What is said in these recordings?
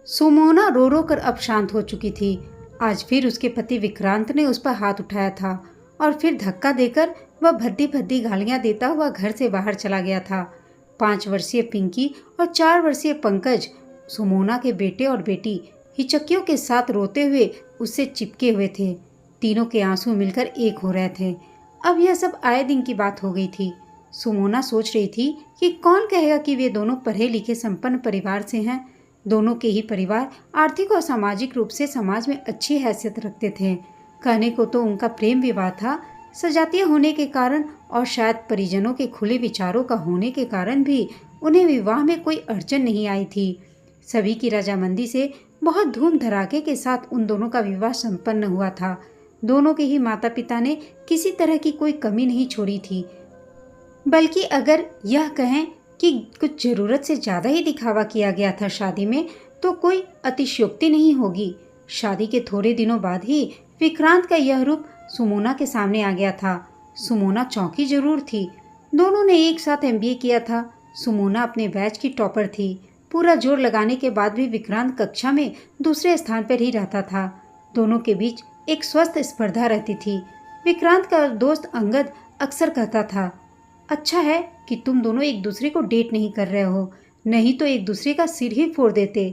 सुमोना रो रो कर अब शांत हो चुकी थी। आज फिर उसके पति विक्रांत ने उस पर हाथ उठाया था और फिर धक्का देकर वह भद्दी भद्दी गालियां देता हुआ घर से बाहर चला गया था। 5 वर्षीय पिंकी और 4 वर्षीय पंकज, सुमोना के बेटे और बेटी, हिचकियों के साथ रोते हुए उससे चिपके हुए थे। तीनों के आंसू मिलकर एक हो रहे थे। अब यह सब आए दिन की बात हो गई थी। सुमोना सोच रही थी कि कौन कहेगा कि वे दोनों पढ़े लिखे संपन्न परिवार से हैं। दोनों के ही परिवार आर्थिक और सामाजिक रूप से समाज में अच्छी हैसियत रखते थे। कहने को तो उनका प्रेम विवाह था। सजातीय होने के कारण और शायद परिजनों के खुले विचारों का होने के कारण भी उन्हें विवाह में कोई अड़चन नहीं आई थी। सभी की रजामंदी से बहुत धूम धड़ाके के साथ उन दोनों का विवाह संपन्न हुआ था। दोनों के ही माता पिता ने किसी तरह की कोई कमी नहीं छोड़ी थी। बल्कि अगर यह कहें कि कुछ ज़रूरत से ज़्यादा ही दिखावा किया गया था शादी में, तो कोई अतिशयोक्ति नहीं होगी। शादी के थोड़े दिनों बाद ही विक्रांत का यह रूप सुमोना के सामने आ गया था। सुमोना चौंकी जरूर थी। दोनों ने एक साथ एमबीए किया था। सुमोना अपने बैच की टॉपर थी। पूरा जोर लगाने के बाद भी विक्रांत कक्षा में दूसरे स्थान पर ही रहता था। दोनों के बीच एक स्वस्थ स्पर्धा रहती थी। विक्रांत का दोस्त अंगद अक्सर कहता था, अच्छा है कि तुम दोनों एक दूसरे को डेट नहीं कर रहे हो, नहीं तो एक दूसरे का सिर ही फोड़ देते।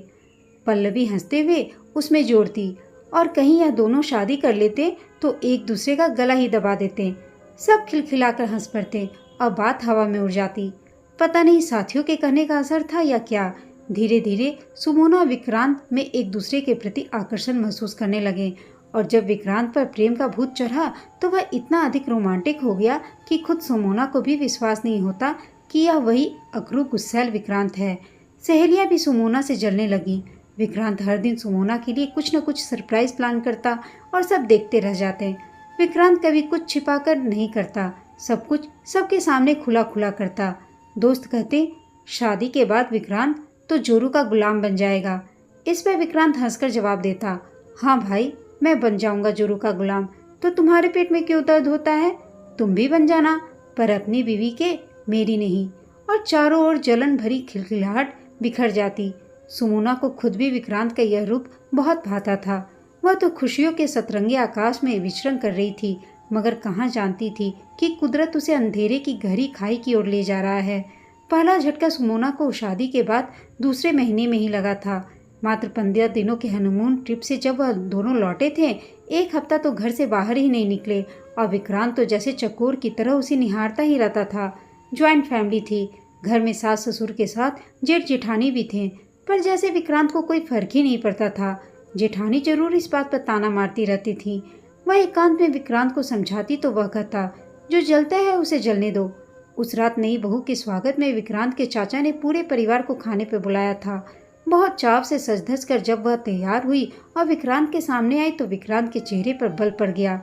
पल्लवी हंसते हुए उसमें जोड़ती, और कहीं यह दोनों शादी कर लेते तो एक दूसरे का गला ही दबा देते। सब खिलखिलाकर हंस पड़ते और बात हवा में उड़ जाती। पता नहीं साथियों के कहने का असर था या क्या। धीरे धीरे सुमोना और विक्रांत में एक दूसरे के प्रति आकर्षण महसूस करने लगे, और जब विक्रांत पर प्रेम का भूत चढ़ा तो वह इतना अधिक रोमांटिक हो गया कि खुद सुमोना को भी विश्वास नहीं होता कि यह वही अकरू गुस्सैल विक्रांत है। सहेलियां भी सुमोना से जलने लगी। विक्रांत हर दिन सुमोना के लिए कुछ न कुछ सरप्राइज प्लान करता और सब देखते रह जाते। विक्रांत कभी कुछ छिपाकर नहीं करता, सब कुछ सबके सामने खुला खुला करता। दोस्त कहते, शादी के बाद विक्रांत तो जोरू का गुलाम बन जाएगा। इस पर विक्रांत हंसकर जवाब देता, हाँ भाई, मैं बन जाऊंगा जोरू का गुलाम, तो तुम्हारे पेट में क्यों दर्द होता है? तुम भी बन जाना, पर अपनी बीवी के, मेरी नहीं। और चारों ओर जलन भरी खिलखिलाहट बिखर जाती। सुमोना को खुद भी विक्रांत का यह रूप बहुत भाता था। वह तो खुशियों के सतरंगे आकाश में विचरण कर रही थी, मगर कहाँ जानती थी कि कुदरत उसे अंधेरे की गहरी खाई की ओर ले जा रहा है। पहला झटका सुमोना को शादी के बाद दूसरे महीने में ही लगा था। मात्र 15 दिनों के हनीमून ट्रिप से जब वह दोनों लौटे थे, एक हफ्ता तो घर से बाहर ही नहीं निकले, और विक्रांत तो जैसे चकोर की तरह उसे निहारता ही रहता था। ज्वाइंट फैमिली थी। घर में सास ससुर के साथ जेठ जेठानी भी थे, पर जैसे विक्रांत को कोई फर्क ही नहीं पड़ता था। जेठानी जरूर इस बात पर ताना मारती रहती थी। वह एकांत में विक्रांत को समझाती तो वह कहता, जो जलता है उसे जलने दो। उस रात नई बहू के स्वागत में विक्रांत के चाचा ने पूरे परिवार को खाने पर बुलाया था। बहुत चाव से सज धज कर जब वह तैयार हुई और विक्रांत के सामने आई तो विक्रांत के चेहरे पर बल पड़ गया।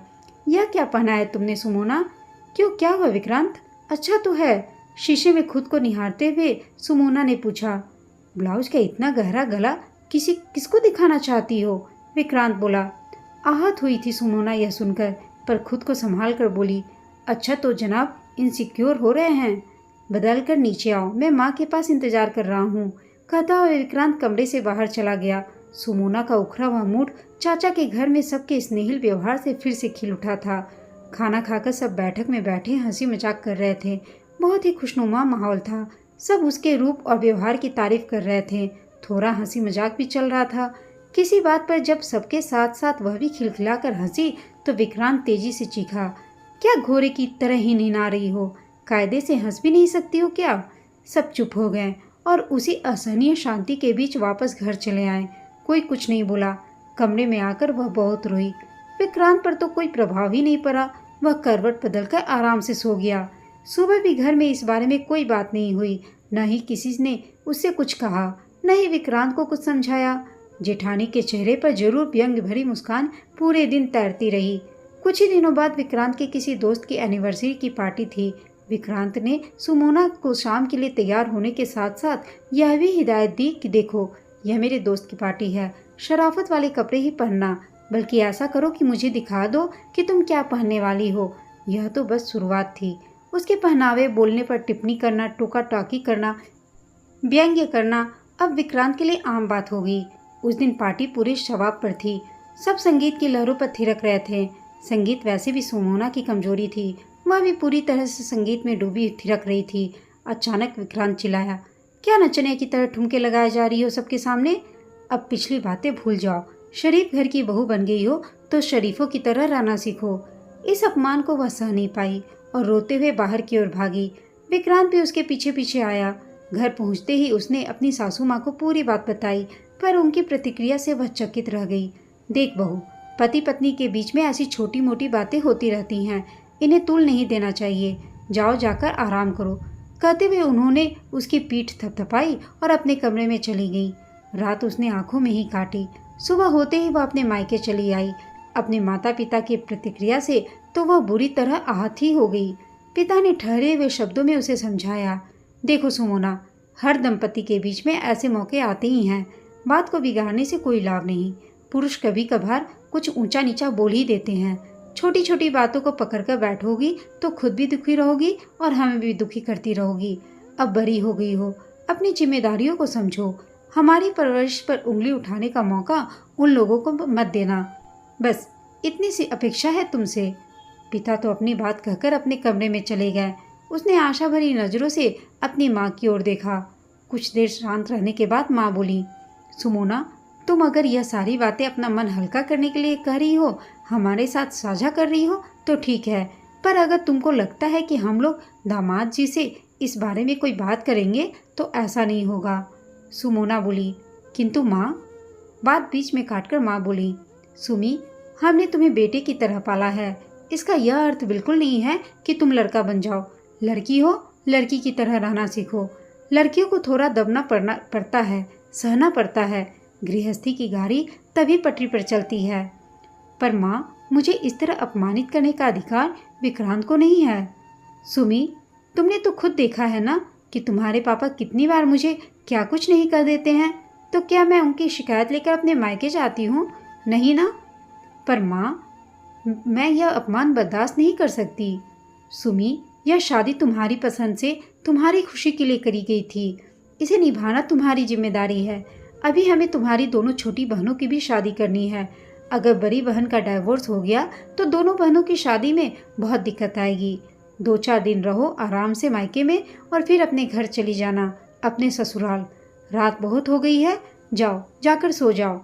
यह क्या पहना है तुमने सुमोना? क्यों, क्या हुआ विक्रांत? अच्छा तो है। शीशे में खुद को निहारते हुए सुमोना ने पूछा। ब्लाउज का इतना गहरा गला किसको दिखाना चाहती हो? विक्रांत बोला। आहत हुई थी सुमोना यह सुनकर, पर खुद को संभाल कर बोली, अच्छा तो जनाब इनसिक्योर हो रहे हैं? बदल कर नीचे आओ, मैं माँ के पास इंतजार कर रहा हूँ। कहता हुआ विक्रांत कमरे से बाहर चला गया। सुमोना का उखड़ा हुआ मूड चाचा के घर में सबके स्नेहिल व्यवहार से फिर से खिल उठा था। खाना खाकर सब बैठक में बैठे हंसी मजाक कर रहे थे। बहुत ही खुशनुमा माहौल था। सब उसके रूप और व्यवहार की तारीफ कर रहे थे। थोड़ा हंसी मजाक भी चल रहा था। किसी बात पर जब सबके साथ साथ वह भी खिलखिलाकर हंसी तो विक्रांत तेजी से चीखा, क्या घोड़े की तरह ही निना रही हो? कायदे से हंस भी नहीं सकती हो क्या? सब चुप हो गए और उसी असहनीय शांति के बीच वापस घर चले आए। कोई कुछ नहीं बोला। कमरे में आकर वह बहुत रोई। विक्रांत पर तो कोई प्रभाव ही नहीं पड़ा। वह करवट बदलकर आराम से सो गया। सुबह भी घर में इस बारे में कोई बात नहीं हुई। न ही किसी ने उससे कुछ कहा, न ही विक्रांत को कुछ समझाया। जेठानी के चेहरे पर जरूर व्यंग भरी मुस्कान पूरे दिन तैरती रही। कुछ ही दिनों बाद विक्रांत के किसी दोस्त की एनिवर्सरी की पार्टी थी। विक्रांत ने सुमोना को शाम के लिए तैयार होने के साथ साथ यह भी हिदायत दी कि देखो, यह मेरे दोस्त की पार्टी है, शराफत वाले कपड़े ही पहनना, बल्कि ऐसा करो कि मुझे दिखा दो कि तुम क्या पहनने वाली हो। यह तो बस शुरुआत थी। उसके पहनावे, बोलने पर टिप्पणी करना, टोका टाकी करना, व्यंग्य करना अब विक्रांत के लिए आम बात हो गई। उस दिन पार्टी पूरे शबाब पर थी। सब संगीत की लहरों पर थिरक रहे थे। संगीत वैसे भी सुमोना की कमजोरी थी, वह भी पूरी तरह से संगीत में डूबी थिरक रही थी। अचानक विक्रांत चिल्लाया, क्या नचने की तरह ठुमके लगाए जा रही हो सबके सामने? अब पिछली बातें भूल जाओ। शरीफ घर की बहू बन गई हो तो शरीफों की तरह रहना सीखो। इस अपमान को वह सह नहीं पाई और रोते हुए बाहर की ओर भागी। विक्रांत भी उसके पीछे पीछे आया। घर पहुंचते ही उसने अपनी सासू माँ को पूरी बात बताई, पर उनकी प्रतिक्रिया से वह चकित रह गई। देख बहू, पति पत्नी के बीच में ऐसी छोटी मोटी बातें होती रहती हैं, इन्हें तूल नहीं देना चाहिए। जाओ जाकर आराम करो। कहते हुए उन्होंने उसकी पीठ थपथपाई और अपने कमरे में चली गई। रात उसने आंखों में ही काटी। सुबह होते ही वह अपने मायके चली आई। अपने माता पिता की प्रतिक्रिया से तो वह बुरी तरह आहत ही हो गई। पिता ने ठहरे हुए शब्दों में उसे समझाया, देखो सुमोना, हर दंपति के बीच में ऐसे मौके आते ही हैं। बात को बिगाड़ने से कोई लाभ नहीं। पुरुष कभी कभार कुछ ऊंचा नीचा बोल ही देते हैं। छोटी छोटी बातों को पकड़कर बैठोगी तो खुद भी दुखी रहोगी और हमें भी दुखी करती रहोगी। अब बड़ी हो गई हो, अपनी जिम्मेदारियों को समझो। हमारी परवरिश पर उंगली उठाने का मौका उन लोगों को मत देना। बस इतनी सी अपेक्षा है तुमसे। पिता तो अपनी बात कहकर अपने कमरे में चले गए। उसने आशा भरी नजरों से अपनी माँ की ओर देखा। कुछ देर शांत रहने के बाद माँ बोली, सुमोना, तुम अगर यह सारी बातें अपना मन हल्का करने के लिए कह रही हो, हमारे साथ साझा कर रही हो तो ठीक है, पर अगर तुमको लगता है कि हम लोग दामाद जी से इस बारे में कोई बात करेंगे तो ऐसा नहीं होगा। सुमोना बोली, किंतु माँ। बात बीच में काटकर माँ बोली, सुमी, हमने तुम्हें बेटे की तरह पाला है। इसका यह अर्थ बिल्कुल नहीं है कि तुम लड़का बन जाओ। लड़की हो, लड़की की तरह रहना सीखो। लड़कियों को थोड़ा दबना पड़ता है, सहना पड़ता है। गृहस्थी की गाड़ी तभी पटरी पर चलती है। पर माँ, मुझे इस तरह अपमानित करने का अधिकार विक्रांत को नहीं है। सुमी, तुमने तो खुद देखा है ना कि तुम्हारे पापा कितनी बार मुझे क्या कुछ नहीं कर देते हैं। तो क्या मैं उनकी शिकायत लेकर अपने मायके जाती हूँ? नहीं ना। पर माँ, मैं यह अपमान बर्दाश्त नहीं कर सकती। सुमी, यह शादी तुम्हारी पसंद से, तुम्हारी खुशी के लिए करी गई थी। इसे निभाना तुम्हारी जिम्मेदारी है। अभी हमें तुम्हारी दोनों छोटी बहनों की भी शादी करनी है। अगर बड़ी बहन का डाइवोर्स हो गया तो दोनों बहनों की शादी में बहुत दिक्कत आएगी। 2-4 दिन रहो आराम से मायके में और फिर अपने घर चली जाना, अपने ससुराल। रात बहुत हो गई है, जाओ, जाकर सो जाओ।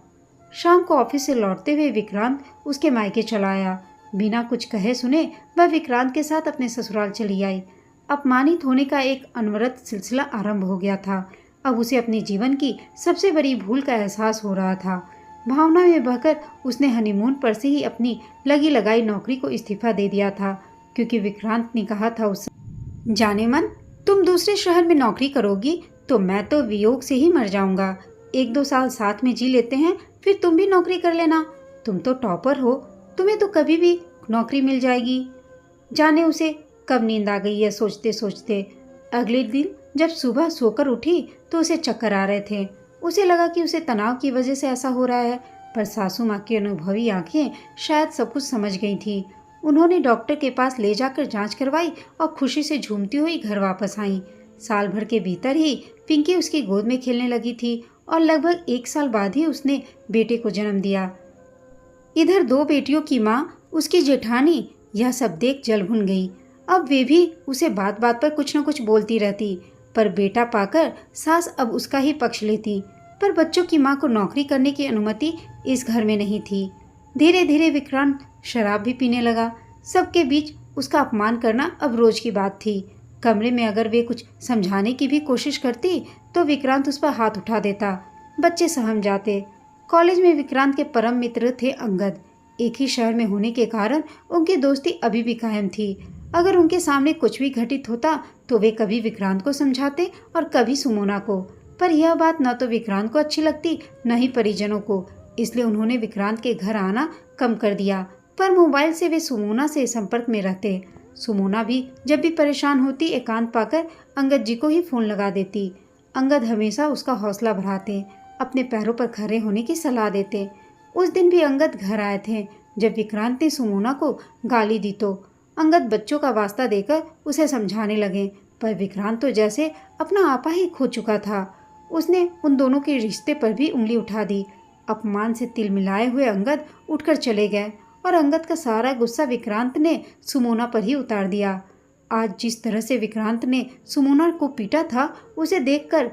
शाम को ऑफिस से लौटते हुए विक्रांत उसके मायके चला आया। बिना कुछ कहे सुने वह विक्रांत के साथ अपने ससुराल चली आई। अपमानित होने का एक अनवरत सिलसिला आरंभ हो गया था। अब उसे अपने जीवन की सबसे बड़ी भूल का एहसास हो रहा था। भावना में बहकर उसने हनीमून पर से ही अपनी लगी लगाई नौकरी को इस्तीफा दे दिया था, क्योंकि विक्रांत ने कहा था उसे, जाने मन, तुम दूसरे शहर में नौकरी करोगी तो मैं तो वियोग से ही मर जाऊंगा। 1-2 साल साथ में जी लेते हैं, फिर तुम भी नौकरी कर लेना। तुम तो टॉपर हो, तुम्हें तो कभी भी नौकरी मिल जाएगी। जाने उसे कब नींद आ गई है सोचते सोचते। अगले दिन जब सुबह सोकर उठी तो उसे चक्कर आ रहे थे। उसे लगा कि उसे तनाव की वजह से ऐसा हो रहा है, पर सासू माँ की अनुभवी आंखें शायद सब कुछ समझ गई थी। उन्होंने डॉक्टर के पास ले जाकर जांच करवाई और खुशी से झूमती हुई घर वापस आई। साल भर के भीतर ही पिंकी उसकी गोद में खेलने लगी थी और लगभग 1 साल बाद ही उसने बेटे को जन्म दिया। इधर 2 बेटियों की माँ, उसकी जेठानी, यह सब देख जल भुन गई। अब वे भी उसे बात बात पर कुछ न कुछ बोलती रहती, पर बेटा पाकर सास अब उसका ही पक्ष लेती। पर बच्चों की माँ को नौकरी करने की अनुमति इस घर में नहीं थी। धीरे धीरे विक्रांत शराब भी पीने लगा। सबके बीच उसका अपमान करना अब रोज की बात थी। कमरे में अगर वे कुछ समझाने की भी कोशिश करती तो विक्रांत उस पर हाथ उठा देता। बच्चे सहम जाते। कॉलेज में विक्रांत के परम मित्र थे अंगद। एक ही शहर में होने के कारण उनकी दोस्ती अभी भी कायम थी। अगर उनके सामने कुछ भी घटित होता तो वे कभी विक्रांत को समझाते और कभी सुमोना को। पर यह बात न तो विक्रांत को अच्छी लगती, न ही परिजनों को। इसलिए उन्होंने विक्रांत के घर आना कम कर दिया। पर मोबाइल से वे सुमोना से संपर्क में रहते। सुमोना भी जब भी परेशान होती एकांत पाकर अंगद जी को ही फोन लगा देती। अंगद हमेशा उसका हौसला बढ़ाते, अपने पैरों पर खड़े होने की सलाह देते। उस दिन भी अंगद घर आए थे जब विक्रांत ने सुमोना को गाली दी तो अंगद बच्चों का वास्ता देकर उसे समझाने लगे, पर विक्रांत तो जैसे अपना आपा ही खो चुका था। उसने उन दोनों के रिश्ते पर भी उंगली उठा दी। अपमान से तिलमिलाए हुए अंगद उठकर चले गए और अंगद का सारा गुस्सा विक्रांत ने सुमोना पर ही उतार दिया। आज जिस तरह से विक्रांत ने सुमोना को पीटा था, उसे देखकर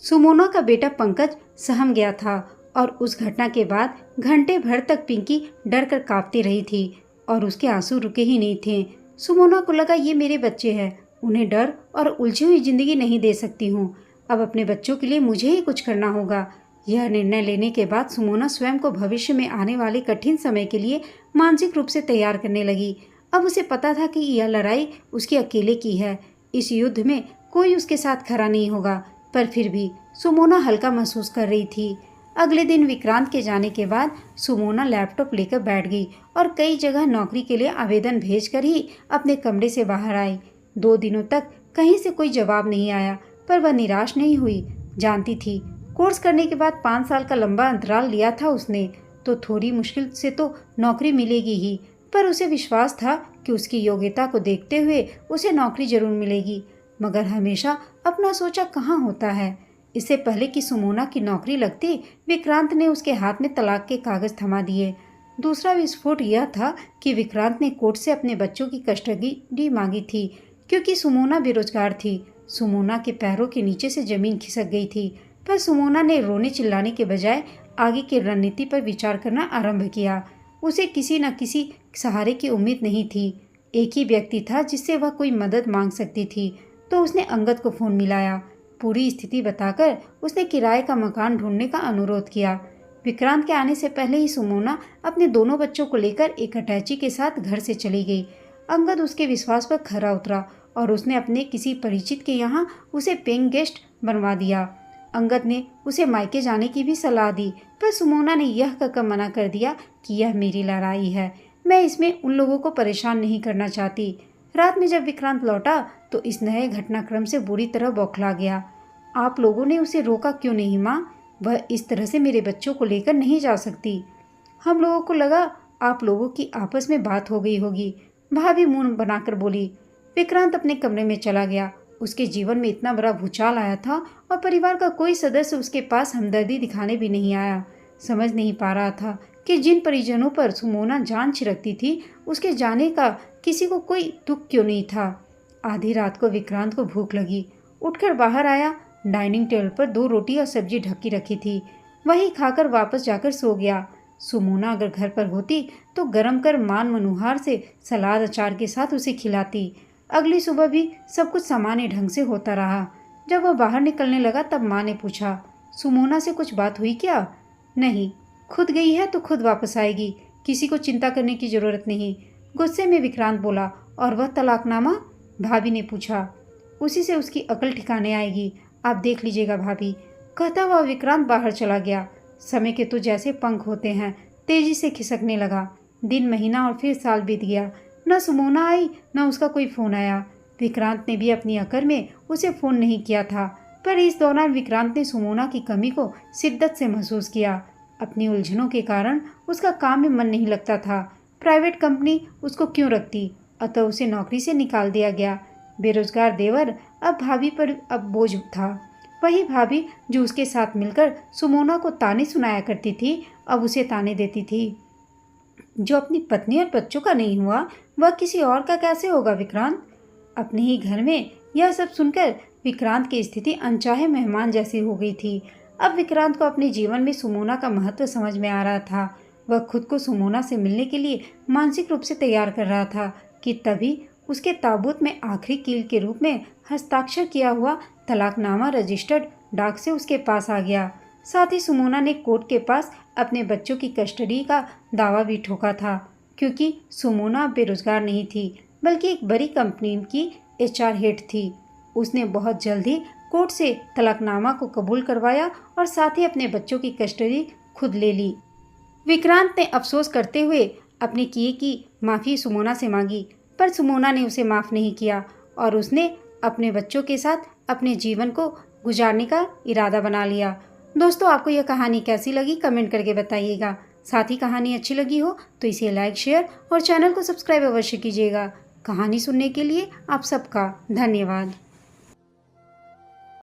सुमोना का बेटा पंकज सहम गया था और उस घटना के बाद घंटे भर तक पिंकी डर कर कांपती रही थी और उसके आंसू रुके ही नहीं थे। सुमोना को लगा ये मेरे बच्चे हैं, उन्हें डर और उलझी हुई जिंदगी नहीं दे सकती हूँ। अब अपने बच्चों के लिए मुझे ही कुछ करना होगा। यह निर्णय लेने के बाद सुमोना स्वयं को भविष्य में आने वाले कठिन समय के लिए मानसिक रूप से तैयार करने लगी। अब उसे पता था कि यह लड़ाई उसके अकेले की है। इस युद्ध में कोई उसके साथ खड़ा नहीं होगा, पर फिर भी सुमोना हल्का महसूस कर रही थी। अगले दिन विक्रांत के जाने के बाद सुमोना लैपटॉप लेकर बैठ गई और कई जगह नौकरी के लिए आवेदन भेजकर ही अपने कमरे से बाहर आई। 2 दिनों तक कहीं से कोई जवाब नहीं आया, पर वह निराश नहीं हुई। जानती थी कोर्स करने के बाद 5 साल का लंबा अंतराल लिया था उसने, तो थोड़ी मुश्किल से तो नौकरी मिलेगी ही, पर उसे विश्वास था कि उसकी योग्यता को देखते हुए उसे नौकरी जरूर मिलेगी। मगर हमेशा अपना सोचा कहाँ होता है। इससे पहले कि सुमोना की नौकरी लगती, विक्रांत ने उसके हाथ में तलाक के कागज थमा दिए। दूसरा विस्फोट यह था कि विक्रांत ने कोर्ट से अपने बच्चों की कस्टडी मांगी थी, क्योंकि सुमोना बेरोजगार थी। सुमोना के पैरों के नीचे से जमीन खिसक गई थी, पर सुमोना ने रोने चिल्लाने के बजाय आगे की रणनीति पर विचार करना आरंभ किया। उसे किसी न किसी सहारे की उम्मीद नहीं थी। एक ही व्यक्ति था जिससे वह कोई मदद मांग सकती थी, तो उसने अंगद को फोन मिलाया। पूरी स्थिति बताकर उसने किराए का मकान ढूंढने का अनुरोध किया। विक्रांत के आने से पहले ही सुमोना अपने दोनों बच्चों को लेकर एक अटैची के साथ घर से चली गई। अंगद उसके विश्वास पर खरा उतरा और उसने अपने किसी परिचित के यहाँ उसे पेइंग गेस्ट बनवा दिया। अंगद ने उसे मायके जाने की भी सलाह दी, पर सुमोना ने यह कहकर मना कर दिया कि यह मेरी लड़ाई है, मैं इसमें उन लोगों को परेशान नहीं करना चाहती। रात में जब विक्रांत लौटा तो इस नए घटनाक्रम से बुरी तरह बौखला गया। आप लोगों ने उसे रोका क्यों नहीं माँ? वह इस तरह से मेरे बच्चों को लेकर नहीं जा सकती। हम लोगों को लगा आप लोगों की आपस में बात हो गई होगी, भाभी मुंह बनाकर बोली। विक्रांत अपने कमरे में चला गया। उसके जीवन में इतना बड़ा भूचाल आया था और परिवार का कोई सदस्य उसके पास हमदर्दी दिखाने भी नहीं आया। समझ नहीं पा रहा था कि जिन परिजनों पर सुमोना जान छिड़कती थी, उसके जाने का किसी को कोई दुख क्यों नहीं था। आधी रात को विक्रांत को भूख लगी। उठकर बाहर आया। डाइनिंग टेबल पर 2 रोटी और सब्जी ढकी रखी थी, वही खाकर वापस जाकर सो गया। सुमोना अगर घर पर होती तो गरम कर मान मनोहार से सलाद अचार के साथ उसे खिलाती। अगली सुबह भी सब कुछ सामान्य ढंग से होता रहा। जब वह बाहर निकलने लगा तब माँ ने पूछा, सुमोना से कुछ बात हुई क्या? नहीं, खुद गई है तो खुद वापस आएगी, किसी को चिंता करने की जरूरत नहीं, गुस्से में विक्रांत बोला। और वह तलाकनामा? भाभी ने पूछा। उसी से उसकी अकल ठिकाने आएगी, आप देख लीजिएगा भाभी। कहता हुआ विक्रांत बाहर चला गया। समय के तो जैसे पंख होते हैं, तेजी से खिसकने लगा। दिन, महीना और फिर साल बीत गया। न सुमोना आई न उसका कोई फोन आया। विक्रांत ने भी अपनी अकड़ में उसे फोन नहीं किया था, पर इस दौरान विक्रांत ने सुमोना की कमी को शिद्दत से महसूस किया। अपनी उलझनों के कारण उसका काम में मन नहीं लगता था। प्राइवेट कंपनी उसको क्यों रखती, अतः उसे नौकरी से निकाल दिया गया। बेरोजगार देवर अब भाभी पर अब बोझ था। वही भाभी जो उसके साथ मिलकर सुमोना को ताने सुनाया करती थी, अब उसे ताने देती थी। जो अपनी पत्नी और बच्चों का नहीं हुआ, वह किसी और का कैसे होगा विक्रांत? अपने ही घर में यह सब सुनकर विक्रांत की स्थिति अनचाहे मेहमान जैसी हो गई थी। अब विक्रांत को अपने जीवन में सुमोना का महत्व समझ में आ रहा था। वह खुद को सुमोना से मिलने के लिए मानसिक रूप से तैयार कर रहा था कि तभी उसके ताबूत में आखिरी कील के रूप में हस्ताक्षर किया हुआ तलाकनामा रजिस्टर्ड डाक से उसके पास आ गया। साथ ही सुमोना ने कोर्ट के पास अपने बच्चों की कस्टडी का दावा भी ठोका था, क्योंकि सुमोना बेरोजगार नहीं थी, बल्कि एक बड़ी कंपनी की HR हेड थी। उसने बहुत जल्द ही कोर्ट से तलाकनामा को कबूल करवाया और साथ ही अपने बच्चों की कस्टडी खुद ले ली। विक्रांत ने अफसोस करते हुए अपने किए की माफ़ी सुमोना से मांगी, पर सुमोना ने उसे माफ़ नहीं किया और उसने अपने बच्चों के साथ अपने जीवन को गुजारने का इरादा बना लिया। दोस्तों, आपको यह कहानी कैसी लगी कमेंट करके बताइएगा। साथ ही कहानी अच्छी लगी हो तो इसे लाइक, शेयर और चैनल को सब्सक्राइब अवश्य कीजिएगा। कहानी सुनने के लिए आप सबका धन्यवाद।